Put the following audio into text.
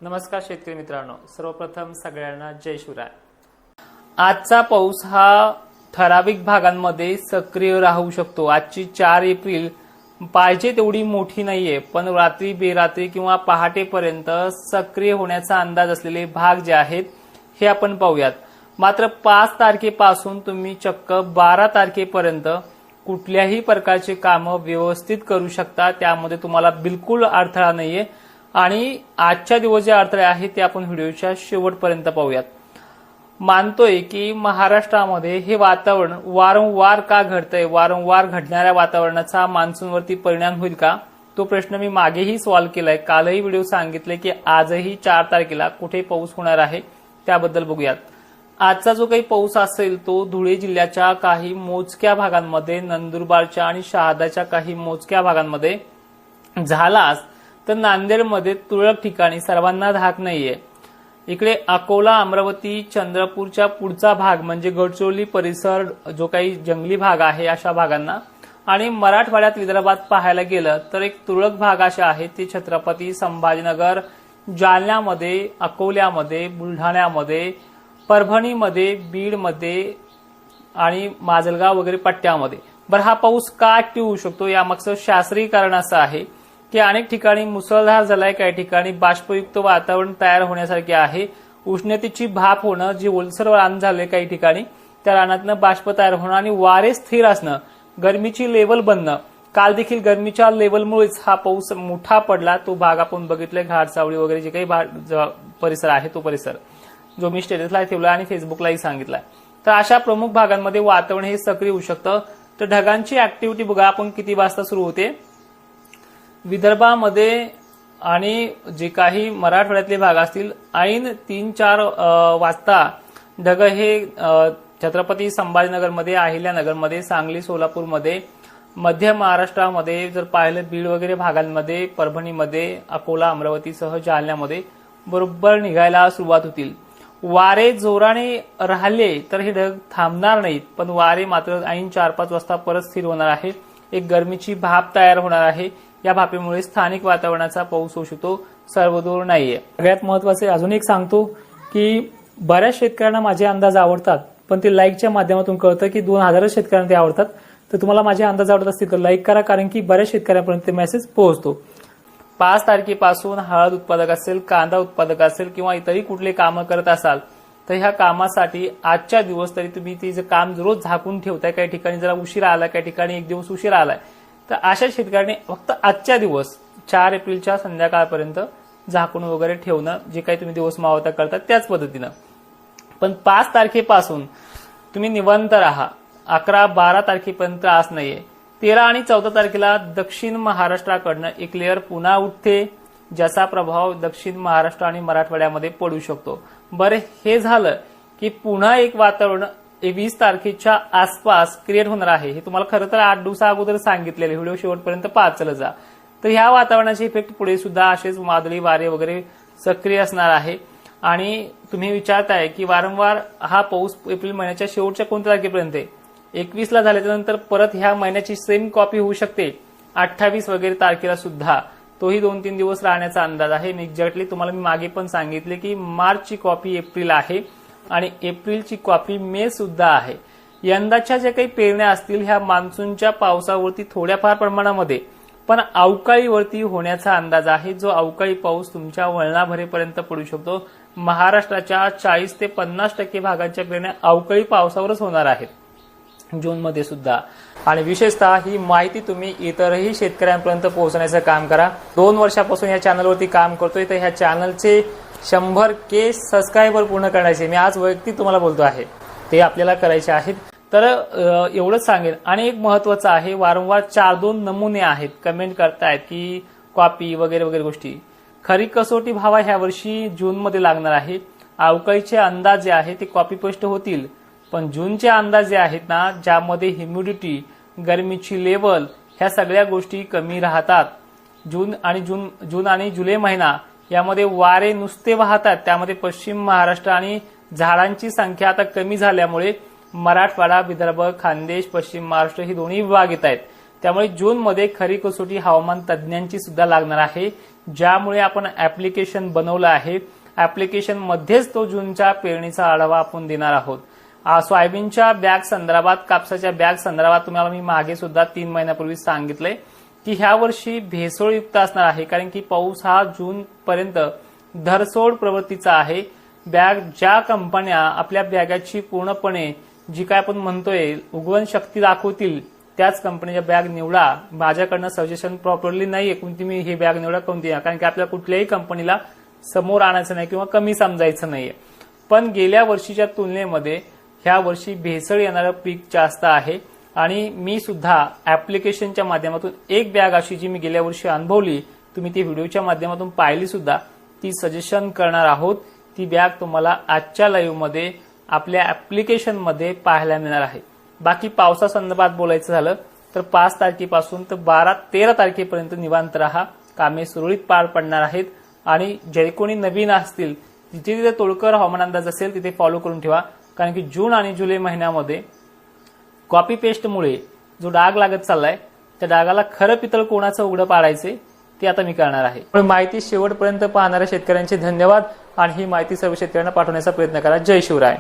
नमस्कार शेतकरी मित्रांनो, सर्वप्रथम सगळ्यांना जय शिवराय। आजचा पाऊस हा ठराविक भागांमध्ये सक्रिय राहू शकतो। आजची 4 एप्रिल पाहिजे तेवढी मोठी नाहीये, पण रात्री बेरात्री किंवा पहाटेपर्यंत सक्रिय होण्याचा अंदाज असलेले भाग जे आहेत हे आपण पाहूयात। मात्र 5 तारखेपासून तुम्ही चक्क 12 तारखेपर्यंत कुठल्याही प्रकारचे काम व्यवस्थित करू शकता, त्यामध्ये तुम्हाला बिलकुल अडथळा नाहीये। आणि आजच्या दिवस जे अडथळे आहेत ते आपण व्हिडिओच्या शेवटपर्यंत पाहूयात। मानतोय की महाराष्ट्रामध्ये हे वातावरण वारंवार का घडतंय, वारंवार घडणाऱ्या वातावरणाचा मान्सूनवरती परिणाम होईल का, तो प्रश्न मी मागेही सॉल्व्ह केलाय। कालही व्हिडिओ सांगितले की आजही 4 तारखेला कुठे पाऊस होणार आहे त्याबद्दल बघूयात। आजचा जो काही पाऊस असेल तो धुळे जिल्ह्याच्या काही मोजक्या भागांमध्ये, नंदुरबारच्या आणि शहादाच्या काही मोजक्या भागांमध्ये झालाच, तर नांदेडमध्ये तुरळक ठिकाणी सर्वांना धाक नाहीये। इकडे अकोला, अमरावती, चंद्रपूरच्या पुढचा भाग म्हणजे गडचिरोली परिसर जो काही जंगली भाग आहे अशा भागांना, आणि मराठवाड्यात विदर्भात पाहायला गेलं तर एक तुरळक भाग असे आहेत ते छत्रपती संभाजीनगर, जालन्यामध्ये, अकोल्यामध्ये, बुलढाण्यामध्ये, परभणीमध्ये, बीडमध्ये आणि माजलगाव वगैरे पट्ट्यामध्ये। बरं, हा पाऊस का ऍक्टिव्ह होऊ शकतो यामागचं शास्त्रीय कारण असं आहे की अनेक ठिकाणी मुसळधार झालाय, काही ठिकाणी बाष्पयुक्त वातावरण तयार होण्यासारखे आहे। उष्णतेची भाप होणं, जे ओलसर रान झाले काही ठिकाणी त्या रानातनं बाष्प तयार होणं आणि वारे स्थिर असणं, गरमीची लेवल बनणं। काल देखील गरमीच्या लेवलमुळेच हा पाऊस मोठा पडला। तो भाग आपण बघितलाय, घाटसावळी वगैरे जे काही परिसर आहे तो परिसर जो मी स्टेटसला ठेवला आणि फेसबुकलाही सांगितलाय। तर अशा प्रमुख भागांमध्ये वातावरण हे सक्रिय होऊ शकतं। तर ढगांची ऍक्टिव्हिटी बघा आपण किती वाजता सुरू होते। विदर्भामध्ये आणि जे काही मराठवाड्यातले भाग असतील ऐन 3-4 वाजता ढग हे छत्रपती संभाजीनगरमध्ये, अहिल्यानगरमध्ये, सांगली, सोलापूरमध्ये, मध्य महाराष्ट्रामध्ये जर पाहिलं बीड वगैरे भागांमध्ये, परभणीमध्ये, अकोला, अमरावतीसह जालन्यामध्ये बरोबर निघायला सुरुवात होतील। वारे जोराने राहिले तर हे ढग थांबणार नाहीत, पण वारे मात्र ऐन 4-5 वाजता परत स्थिर होणार आहे। एक गरमीची भाप तयार होणार आहे। या भापेमुळे स्थानिक वातावरणाचा पाऊस होऊ शकतो, सर्वदूर नाहीये। सगळ्यात महत्वाचे अजून एक सांगतो की बऱ्याच शेतकऱ्यांना माझे अंदाज आवडतात, पण ते लाईकच्या माध्यमातून कळतं की 2000 शेतकऱ्यांना ते आवडतात। तर तुम्हाला माझे अंदाज आवडत असतील तर लाईक करा, कारण की बऱ्याच शेतकऱ्यांपर्यंत ते मेसेज पोहोचतो। 5 तारखेपासून हळद उत्पादक असेल, कांदा उत्पादक असेल किंवा इतरही कुठले कामं करत असाल तर ह्या कामासाठी आजच्या दिवस तरी तुम्ही ते जे काम रोज झाकून ठेवताय, काही ठिकाणी जरा उशिरा आलाय, काही ठिकाणी 1 दिवस उशिरा आलाय, तर अशा शेतकऱ्यांनी फक्त आजच्या दिवस 4 एप्रिलच्या संध्याकाळपर्यंत झाकून वगैरे ठेवणं, जे काही तुम्ही दिवस मावळता करता त्याच पद्धतीनं। पण 5 तारखेपासून तुम्ही निवांत राहा। 11-12 तारखेपर्यंत त्रास नाहीये। 13 आणि 14 तारखेला दक्षिण महाराष्ट्राकडनं एक लेअर पुन्हा उठते, ज्याचा प्रभाव दक्षिण महाराष्ट्र आणि मराठवाड्यामध्ये पडू शकतो। बरं, हे झालं की पुन्हा एक वातावरण 20 तारखेच्या आसपास क्रिएट होणार आहे। हे तुम्हाला खरं तर 8 दिवसा अगोदर सांगितलेले, व्हिडिओ शेवटपर्यंत पाहत चला जा। तर ह्या वातावरणाचे इफेक्ट पुढे सुद्धा असेच वादळी वारे वगैरे सक्रिय असणार आहे। आणि तुम्ही विचारताय की वारंवार हा पाऊस एप्रिल महिन्याच्या शेवटच्या कोणत्या तारखेपर्यंत आहे? 21 ला झाल्यानंतर परत ह्या महिन्याची सेम कॉपी होऊ शकते 28 वगैरे तारखेला सुद्धा। तोही 2-3 दिवस राहण्याचा अंदाज आहे। एक्झॅक्टली तुम्हाला मी मागे पण सांगितले की मार्चची कॉपी एप्रिल आहे आणि एप्रिलची कॉपी मे सुद्धा आहे। यंदाच्या ज्या काही पेरण्या असतील ह्या मान्सूनच्या पावसावरती थोड्याफार प्रमाणामध्ये पण अवकाळीवरती होण्याचा अंदाज आहे, जो अवकाळी पाऊस तुमच्या वळणाभरेपर्यंत पडू शकतो। महाराष्ट्राच्या 40 ते 50% भागांच्या पेरण्या अवकाळी पावसावरच होणार आहेत जूनमध्ये सुद्धा। आणि विशेषतः ही माहिती तुम्ही इतरही शेतकऱ्यांपर्यंत पोहोचण्याचं काम करा। 2 वर्षापासून या चॅनलवरती काम करतोय, तर ह्या चॅनलचे 100K सबस्क्रायबर पूर्ण करण्याचे मी आज वैयक्तिक तुम्हाला बोलतो आहे, ते आपल्याला करायचे आहेत। तर एवढंच सांगेन। आणि एक महत्वाचं आहे, वारंवार 4-2 नमुने आहेत, कमेंट करतायत की कॉपी वगैरे वगैरे गोष्टी। खरी कसोटी भावा ह्या वर्षी जूनमध्ये लागणार आहे। अवकाळीचे अंदाज जे आहे ते कॉपी पेस्ट होतील, पण जूनचे अंदाज जे आहेत ना, ज्यामध्ये ह्युमिडिटी, गरमीची लेवल ह्या सगळ्या गोष्टी कमी राहतात। जून आणि जुलै महिना यामध्ये वारे नुसते वाहतात, त्यामध्ये पश्चिम महाराष्ट्र आणि झाडांची संख्या आता कमी झाल्यामुळे मराठवाडा, विदर्भ, खानदेश, पश्चिम महाराष्ट्र ही दोन्ही विभाग येत आहेत। त्यामुळे जूनमध्ये खरी कसोटी हवामान तज्ज्ञांची सुद्धा लागणार आहे, ज्यामुळे आपण ऍप्लिकेशन बनवलं आहे. ऍप्लिकेशन मध्येच तो जूनच्या पेरणीचा आढावा आपण देणार आहोत. सोयाबीनच्या बॅग संदर्भात, कापसाच्या बॅग संदर्भात तुम्हाला मी मागे सुद्धा 3 महिन्यापूर्वी सांगितलंय की ह्या वर्षी भेसळयुक्त असणार आहे, कारण की पाऊस हा जून पर्यंत धरसोड प्रवृत्तीचा आहे. बॅग ज्या कंपन्या आपल्या बॅगाची पूर्णपणे जी काय आपण म्हणतोय उगवण शक्ती दाखवतील त्याच कंपनीच्या बॅग निवडा. माझ्याकडनं सजेशन प्रॉपरली नाहीये कोणती मी ही बॅग निवडा कोणती, कारण की आपल्याला कुठल्याही कंपनीला समोर आणायचं नाही किंवा कमी समजायचं नाहीये. पण गेल्या वर्षीच्या तुलनेमध्ये ह्या वर्षी भेसळ येणारं पीक जास्त आहे आणि मी सुद्धा ऍप्लिकेशनच्या माध्यमातून एक बॅग अशी जी मी गेल्या वर्षी अनुभवली, तुम्ही ती व्हिडिओच्या माध्यमातून पाहिली सुद्धा, ती सजेशन करणार आहोत. ती बॅग तुम्हाला आजच्या लाईव्ह मध्ये आपल्या ऍप्लिकेशन मध्ये पाहायला मिळणार आहे. बाकी पावसासंदर्भात बोलायचं झालं तर 5 तारखेपासून तर 12-13 तारखेपर्यंत निवांत राहा. कामे सुरळीत पार पडणार आहेत आणि जे कोणी नवीन असतील जिथे जिथे तोडकर हवामान अंदाज असेल तिथे फॉलो करून ठेवा, कारण की जून आणि जुलै महिन्यामध्ये कॉपी पेस्टमुळे जो डाग लागत चाललाय त्या डागाला खरं पितळ कोणाचं उघडं पाडायचे ते आता मी करणार आहे. माहिती शेवटपर्यंत पाहणाऱ्या शेतकऱ्यांचे धन्यवाद आणि ही माहिती सर्व शेतकऱ्यांना पाठवण्याचा प्रयत्न करा. जय शिवराय.